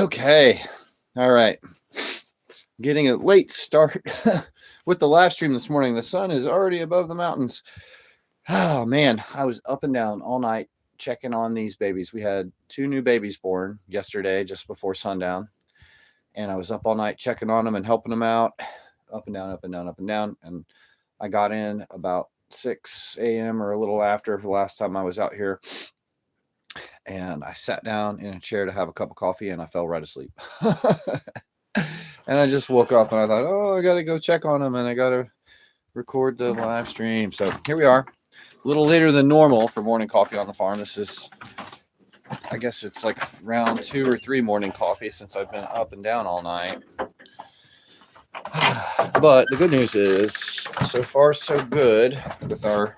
Okay. All right. Getting a late start with the live stream this morning. The sun is already above the mountains. Oh, man. I was up and down all night checking on these babies. We had 2 new babies born yesterday just before sundown. And I was up all night checking on them and helping them out, up and down, up and down, up and down. And I got in about 6 a.m. or a little after the last time I was out here. And I sat down in a chair to have a cup of coffee and I fell right asleep. And I just woke up and I thought, oh, I got to go check on them and I got to record the live stream. So here we are, a little later than normal for morning coffee on the farm. This is, I guess it's like round 2 or 3 morning coffee since I've been up and down all night. But the good news is, so far so good with our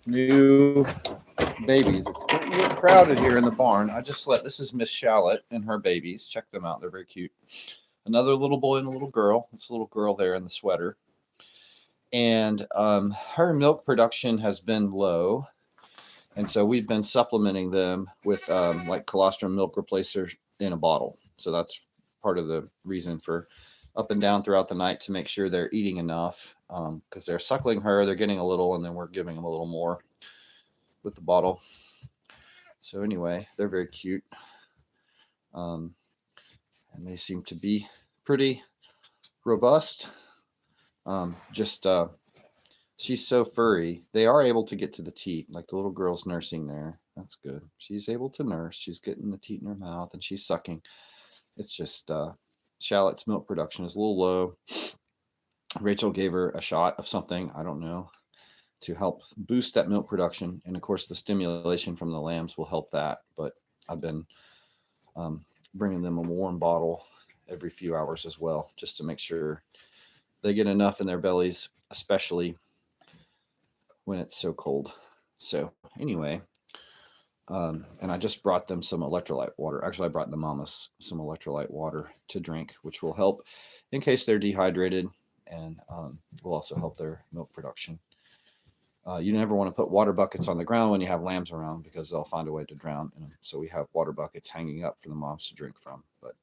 new babies. It's getting a little crowded here in the barn. I just this is Miss Shallot and her babies. Check them out. They're very cute. Another little boy and a little girl. It's a little girl there in the sweater. And her milk production has been low. And so we've been supplementing them with like colostrum milk replacer in a bottle. So that's part of the reason for up and down throughout the night, to make sure they're eating enough, because they're suckling her. They're getting a little, and then we're giving them a little more with the bottle. So anyway, they're very cute. And they seem to be pretty robust. She's so furry. They are able to get to the teat, like the little girl's nursing there. That's good. She's able to nurse. She's getting the teat in her mouth and she's sucking. It's just Shallot's milk production is a little low. Rachel gave her a shot of something, I don't know, to help boost that milk production. And of course, the stimulation from the lambs will help that. But I've been bringing them a warm bottle every few hours as well, just to make sure they get enough in their bellies, especially when it's so cold. So anyway, and I just brought them some electrolyte water. Actually, I brought the mamas some electrolyte water to drink, which will help in case they're dehydrated, and will also help their milk production. You never want to put water buckets on the ground when you have lambs around, because they'll find a way to drown in them. So we have water buckets hanging up for the moms to drink from, but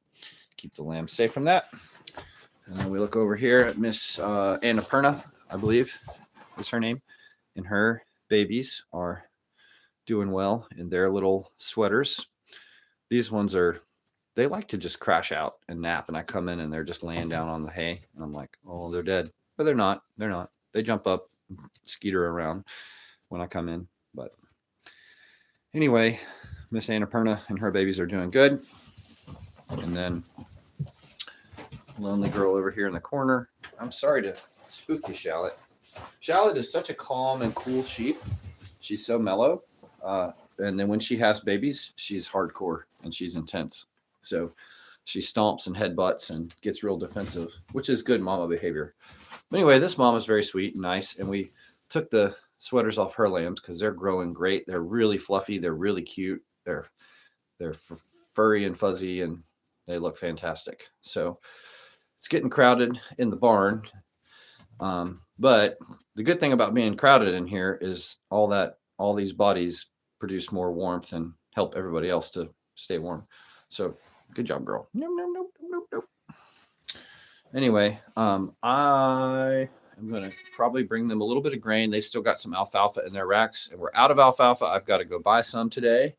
keep the lambs safe from that. And then we look over here at Miss Annapurna, I believe is her name, and her babies are doing well in their little sweaters. These ones they like to just crash out and nap, and I come in and they're just laying down on the hay, and I'm like, oh, they're dead. But they're not. They jump up, skeeter around when I come in. But anyway, Miss Annapurna and her babies are doing good. And then lonely girl over here in the corner. I'm sorry to spook you, Shallot. Shallot is such a calm and cool sheep. She's so mellow. And then when she has babies, she's hardcore and she's intense. So she stomps and headbutts and gets real defensive, which is good mama behavior. But anyway, this mom is very sweet and nice. And we took the sweaters off her lambs because they're growing great. They're really fluffy. They're really cute. They're furry and fuzzy, and they look fantastic. So it's getting crowded in the barn. But the good thing about being crowded in here is all these bodies produce more warmth and help everybody else to stay warm. So good job, girl. Nope. Anyway, I am going to probably bring them a little bit of grain. They still got some alfalfa in their racks, and we're out of alfalfa. I've got to go buy some today,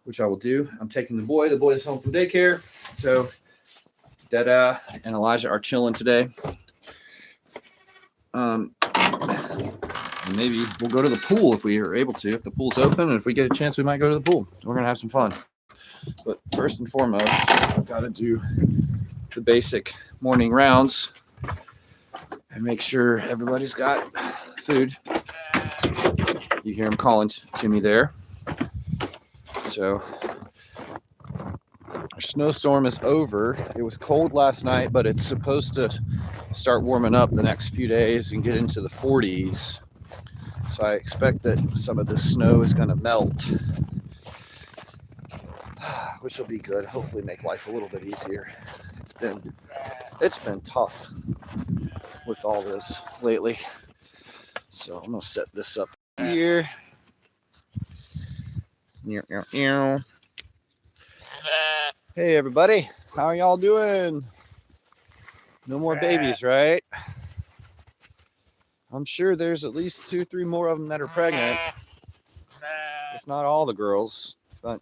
which I will do. I'm taking the boy. The boy is home from daycare. So Dada and Elijah are chilling today. And maybe we'll go to the pool if we are able to. If the pool's open, and if we get a chance, we might go to the pool. We're going to have some fun. But first and foremost, I've got to do the basic morning rounds and make sure everybody's got food. You hear him calling to me there. So our snowstorm is over. It was cold last night, but it's supposed to start warming up the next few days and get into the 40s. So I expect that some of the snow is going to melt, which will be good. Hopefully make life a little bit easier. It's been tough with all this lately. So I'm going to set this up here. Hey everybody, how are y'all doing? No more babies, right? I'm sure there's at least 2-3 more of them that are pregnant. If not all the girls, but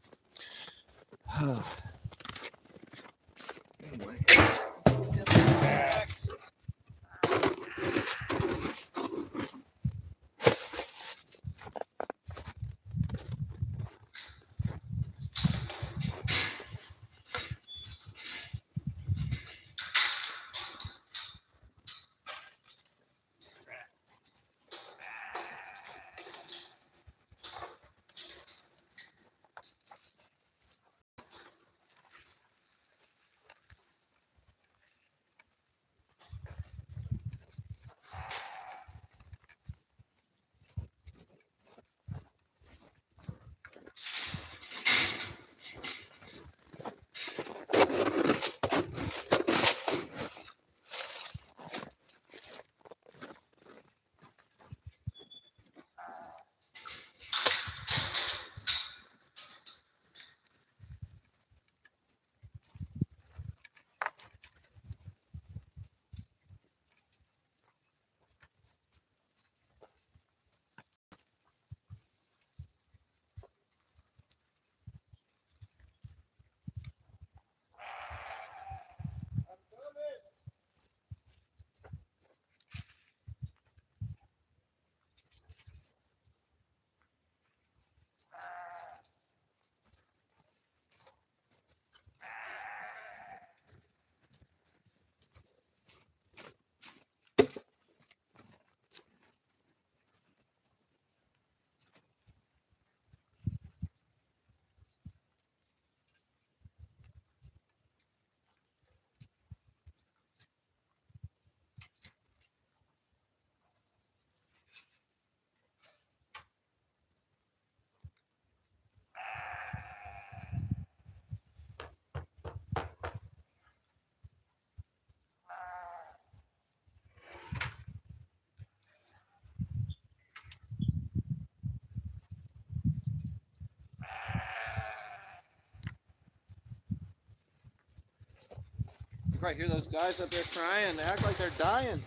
right here, those guys up there crying. They act like they're dying,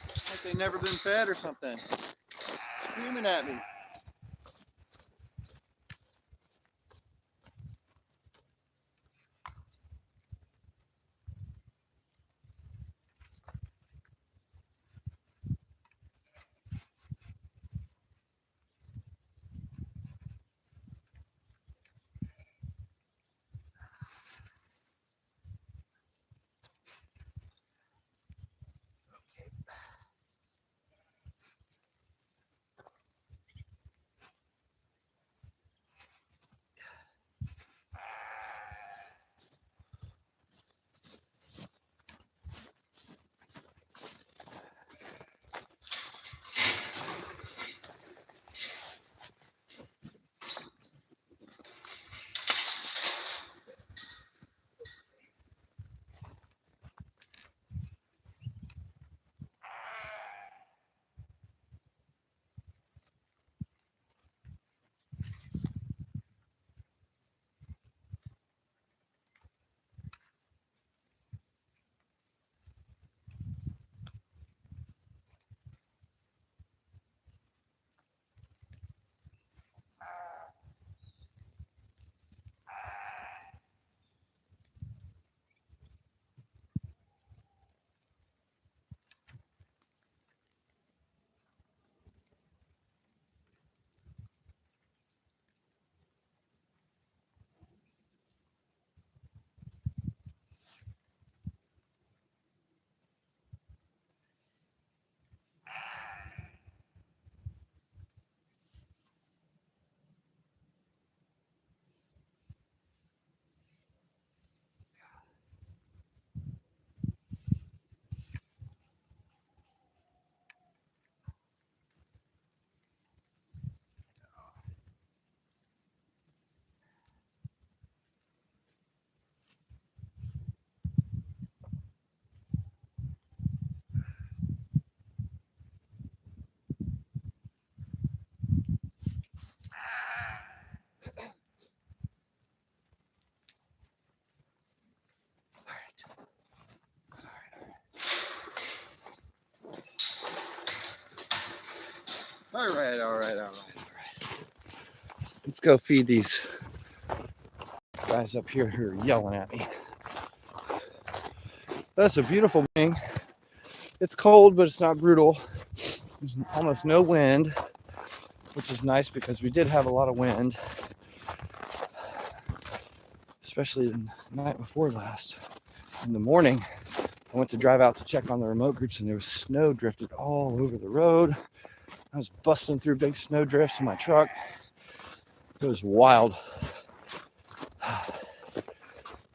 like they've never been fed or something. Screaming at me. All right. Let's go feed these guys up here who are yelling at me. That's a beautiful thing. It's cold, but it's not brutal. There's almost no wind, which is nice because we did have a lot of wind, especially the night before last. In the morning, I went to drive out to check on the remote groups, and there was snow drifted all over the road. I was busting through big snow drifts in my truck. It was wild.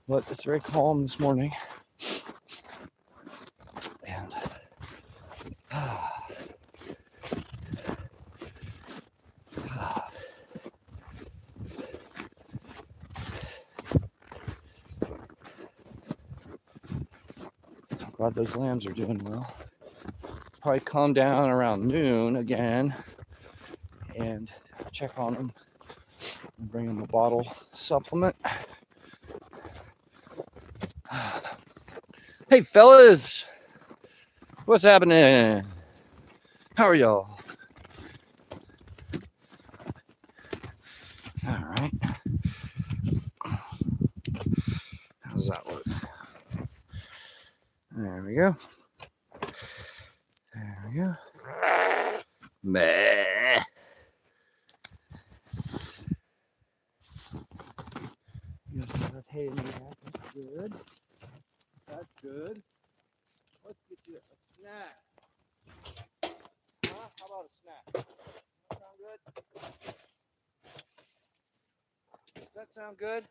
But it's very calm this morning. And I'm glad those lambs are doing well. Probably calm down around noon again and check on them and bring them a bottle supplement. Hey fellas, what's happening? How are y'all? All right. How's that look? There we go. There we go. Meh. You start hating me. That's good. That's good. Let's get you a snack. Huh? How about a snack? That sound good? Does that sound good?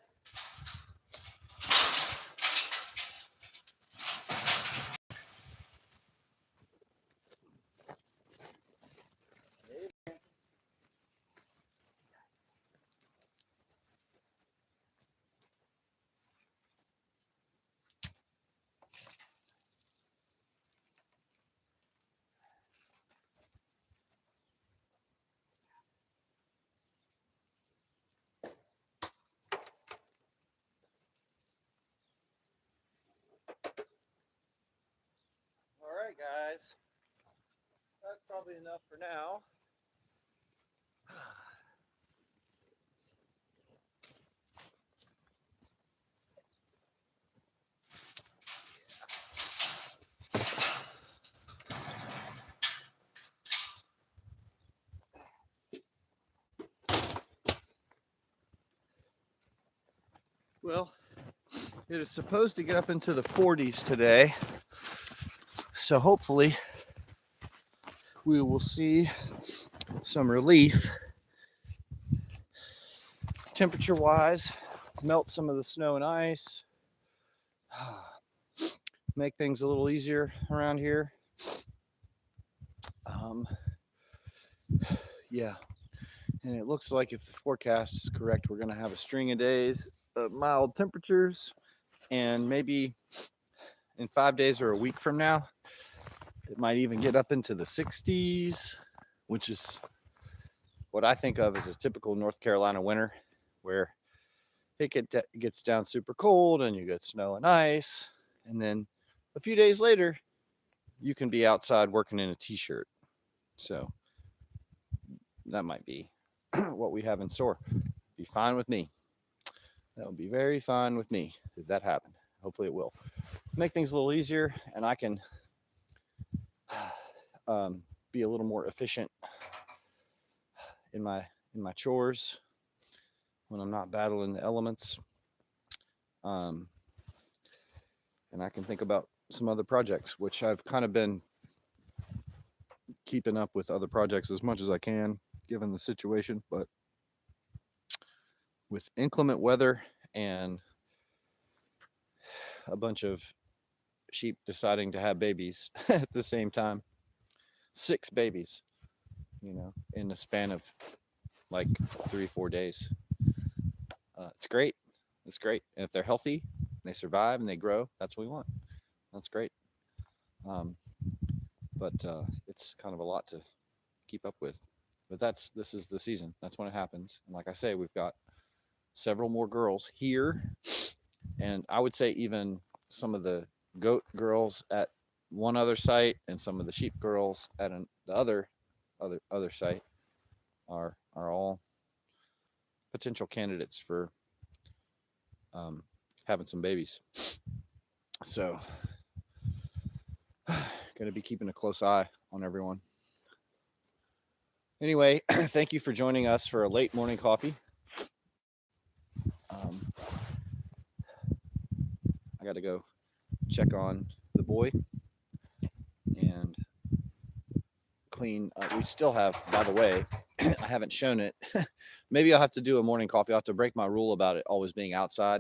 All right, guys. That's probably enough for now. Well, it is supposed to get up into the 40s today. So hopefully we will see some relief temperature wise, melt some of the snow and ice, make things a little easier around here. Yeah, and it looks like if the forecast is correct, we're going to have a string of days of mild temperatures, and maybe in 5 days or a week from now, it might even get up into the 60s, which is what I think of as a typical North Carolina winter, where it gets down super cold and you get snow and ice, and then a few days later, you can be outside working in a t-shirt. So that might be what we have in store. Be fine with me. That would be very fine with me if that happened. Hopefully it will make things a little easier, and I can be a little more efficient in my chores when I'm not battling the elements. And I can think about some other projects, which I've kind of been keeping up with other projects as much as I can, given the situation. But with inclement weather and a bunch of sheep deciding to have babies at the same time, 6 babies, in the span of like 3-4 days. It's great. It's great. And if they're healthy, they survive and they grow, that's what we want. That's great. But it's kind of a lot to keep up with. But this is the season. That's when it happens. And like I say, we've got several more girls here. And I would say even some of the goat girls at one other site and some of the sheep girls at the other other site are all potential candidates for having some babies. So, going to be keeping a close eye on everyone. Anyway, thank you for joining us for a late morning coffee. I got to go check on the boy and clean. We still have, by the way, I haven't shown it. Maybe I'll have to do a morning coffee. I'll have to break my rule about it always being outside,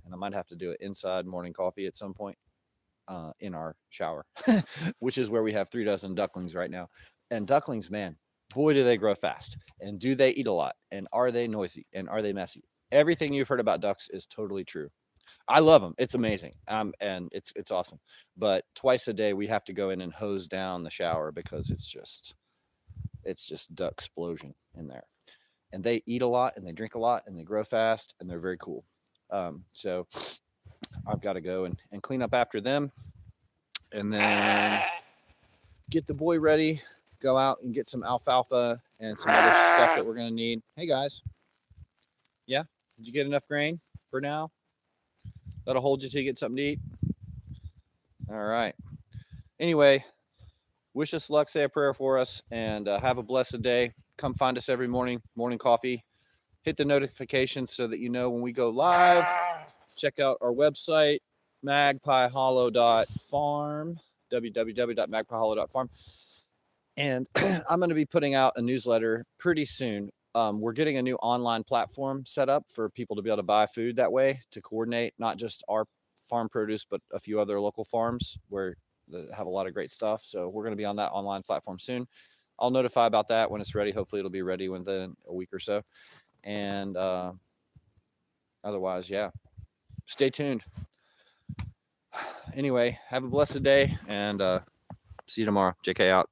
and I might have to do it inside morning coffee at some point in our shower, which is where we have 3 dozen ducklings right now. And ducklings, man, boy, do they grow fast. And do they eat a lot? And are they noisy? And are they messy? Everything you've heard about ducks is totally true. I love them. It's amazing. And it's awesome. But twice a day we have to go in and hose down the shower because it's just duck explosion in there. And they eat a lot and they drink a lot and they grow fast and they're very cool. So I've got to go and clean up after them and then get the boy ready, go out and get some alfalfa and some other stuff that we're going to need. Hey guys. Yeah. Did you get enough grain for now? That'll hold you till you get something to eat. All right. Anyway, wish us luck, say a prayer for us, and have a blessed day. Come find us every morning, morning coffee. Hit the notifications so that you know when we go live. Check out our website, magpiehollow.farm, www.magpiehollow.farm. And I'm going to be putting out a newsletter pretty soon. We're getting a new online platform set up for people to be able to buy food that way, to coordinate not just our farm produce, but a few other local farms where they have a lot of great stuff. So we're going to be on that online platform soon. I'll notify about that when it's ready. Hopefully it'll be ready within a week or so. And otherwise, yeah, stay tuned. Anyway, have a blessed day and see you tomorrow. JK out.